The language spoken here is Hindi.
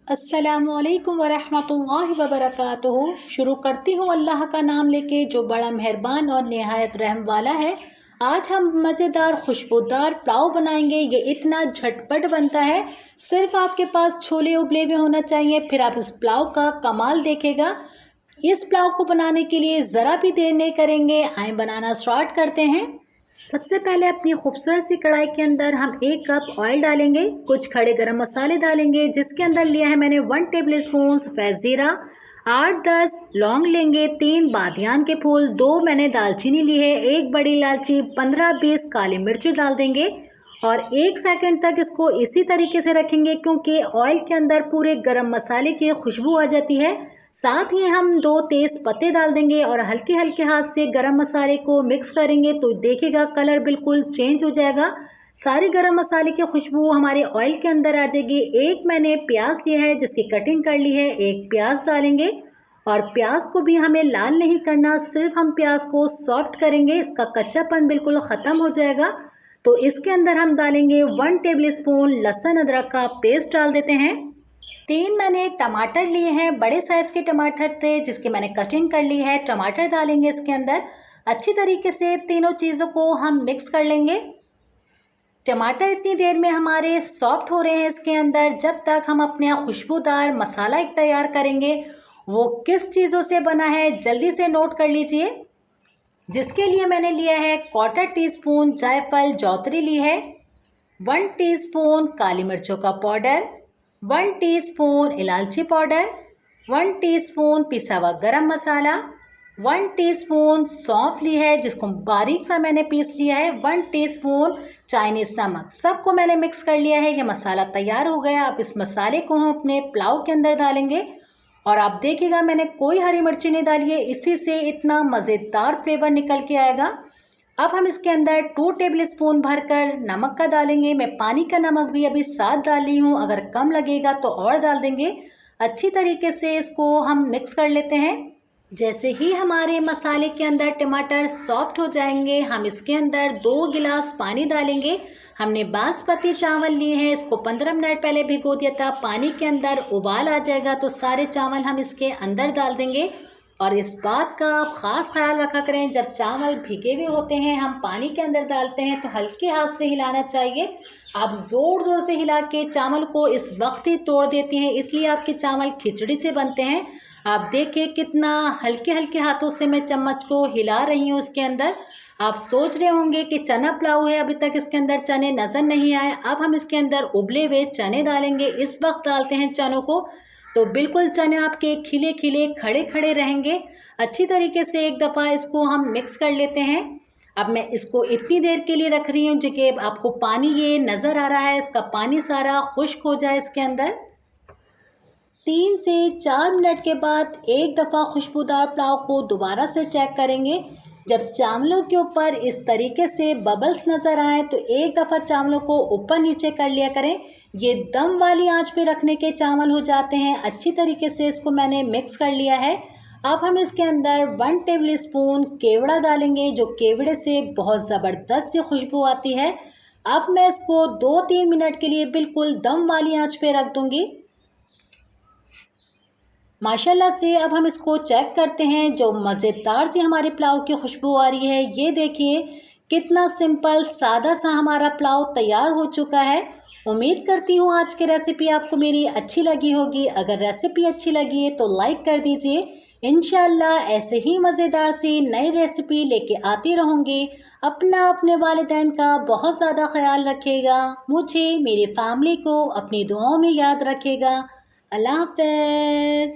अस्सलामुअलैकुम वरहमतुल्लाहि वबरकातुहू। शुरू करती हूँ अल्लाह का नाम लेके जो बड़ा मेहरबान और नहायत रहम वाला है। आज हम मज़ेदार खुशबूदार पुलाव बनाएंगे। ये इतना झटपट बनता है, सिर्फ आपके पास छोले उबले हुए होना चाहिए, फिर आप इस पुलाव का कमाल देखेगा। इस पुलाव को बनाने के लिए ज़रा भी देर नहीं करेंगे, आए बनाना स्टार्ट करते हैं। सबसे पहले अपनी खूबसूरत सी कढ़ाई के अंदर हम 1 कप ऑयल डालेंगे, कुछ खड़े गरम मसाले डालेंगे, जिसके अंदर लिया है मैंने 1 टेबल स्पून सफ़ेद ज़ीरा, 8-10 लौंग लेंगे, 3 बादियान के फूल, 2 मैंने दालचीनी ली है, 1 बड़ी इलायची, 15-20 काली मिर्ची डाल देंगे और 1 सेकंड तक इसको इसी तरीके से रखेंगे, क्योंकि ऑयल के अंदर पूरे गरम मसाले की खुशबू आ जाती है। साथ ही हम 2 तेज़ पत्ते डाल देंगे और हल्के हल्के हाथ से गरम मसाले को मिक्स करेंगे तो देखिएगा कलर बिल्कुल चेंज हो जाएगा। सारे गरम मसाले की खुशबू हमारे ऑयल के अंदर आ जाएगी। 1 मैंने प्याज लिया है जिसकी कटिंग कर ली है, 1 प्याज डालेंगे और प्याज को भी हमें लाल नहीं करना, सिर्फ हम प्याज को सॉफ्ट करेंगे, इसका कच्चापन बिल्कुल ख़त्म हो जाएगा। तो इसके अंदर हम डालेंगे 1 टेबल स्पून लहसुन अदरक का पेस्ट डाल देते हैं। 3 मैंने टमाटर लिए हैं, बड़े साइज़ के टमाटर थे जिसकी मैंने कटिंग कर ली है। टमाटर डालेंगे इसके अंदर, अच्छी तरीके से तीनों चीज़ों को हम मिक्स कर लेंगे। टमाटर इतनी देर में हमारे सॉफ्ट हो रहे हैं इसके अंदर, जब तक हम अपने खुशबूदार मसाला एक तैयार करेंगे। वो किस चीज़ों से बना है जल्दी से नोट कर लीजिए। जिसके लिए मैंने लिया है 1/4 टीस्पून जायफल जौतरी ली है, 1 टीस्पून काली मिर्चों का पाउडर, 1 टीस्पून इलायची पाउडर, 1 टीस्पून पिसा हुआ गरम मसाला, 1 टीस्पून सौंफ ली है जिसको बारीक सा मैंने पीस लिया है, 1 टीस्पून चाइनीज़ नमक, सबको मैंने मिक्स कर लिया है। ये मसाला तैयार हो गया। अब इस मसाले को हम अपने पुलाव के अंदर डालेंगे और आप देखिएगा मैंने कोई हरी मिर्ची नहीं डाली है, इसी से इतना मज़ेदार फ्लेवर निकल के आएगा। अब हम इसके अंदर 2 टेबल स्पून भरकर नमक का डालेंगे। मैं पानी का नमक भी अभी साथ डाली हूँ, अगर कम लगेगा तो और डाल देंगे। अच्छी तरीके से इसको हम मिक्स कर लेते हैं। जैसे ही हमारे मसाले के अंदर टमाटर सॉफ्ट हो जाएंगे, हम इसके अंदर 2 गिलास पानी डालेंगे। हमने बासमती चावल लिए हैं, इसको 15 मिनट पहले भिगो दिया था। पानी के अंदर उबाल आ जाएगा तो सारे चावल हम इसके अंदर डाल देंगे और इस बात का आप ख़ास ख्याल रखा करें, जब चावल भीगे हुए होते हैं हम पानी के अंदर डालते हैं तो हल्के हाथ से हिलाना चाहिए। आप ज़ोर ज़ोर से हिला के चावल को इस वक्त ही तोड़ देती हैं, इसलिए आपके चावल खिचड़ी से बनते हैं। आप देखिए कितना हल्के हल्के हाथों से मैं चम्मच को हिला रही हूँ उसके अंदर। आप सोच रहे होंगे कि चना पुलाव है, अभी तक इसके अंदर चने नज़र नहीं आए। अब हम इसके अंदर उबले हुए चने डालेंगे, इस वक्त डालते हैं चनों को तो बिल्कुल चने आपके खिले खिले खड़े खड़े रहेंगे। अच्छी तरीके से एक दफ़ा इसको हम मिक्स कर लेते हैं। अब मैं इसको इतनी देर के लिए रख रही हूँ कि आपको पानी ये नज़र आ रहा है, इसका पानी सारा खुश्क हो जाए इसके अंदर। 3 से 4 मिनट के बाद एक दफ़ा खुशबूदार पुलाव को दोबारा से चेक करेंगे। जब चावलों के ऊपर इस तरीके से बबल्स नज़र आए तो एक दफ़ा चावलों को ऊपर नीचे कर लिया करें। ये दम वाली आंच पे रखने के चावल हो जाते हैं। अच्छी तरीके से इसको मैंने मिक्स कर लिया है। अब हम इसके अंदर 1 टेबल स्पून केवड़ा डालेंगे, जो केवड़े से बहुत ज़बरदस्त सी खुशबू आती है। अब मैं इसको 2-3 मिनट के लिए बिल्कुल दम वाली आंच पे रख दूँगी। माशाल्लाह से अब हम इसको चेक करते हैं, जो मज़ेदार सी हमारे पुलाव की खुशबू आ रही है। ये देखिए कितना सिंपल सादा सा हमारा पुलाव तैयार हो चुका है। उम्मीद करती हूँ आज की रेसिपी आपको मेरी अच्छी लगी होगी। अगर रेसिपी अच्छी लगी है तो लाइक कर दीजिए। इंशाल्लाह ऐसे ही मज़ेदार सी नई रेसिपी लेके आती रहूँगी। अपने वालिदैन का बहुत ज़्यादा ख्याल रखिएगा। मुझे मेरी फैमिली को अपनी दुआओं में याद रखिएगा। अल्लाह हाफ़िज़।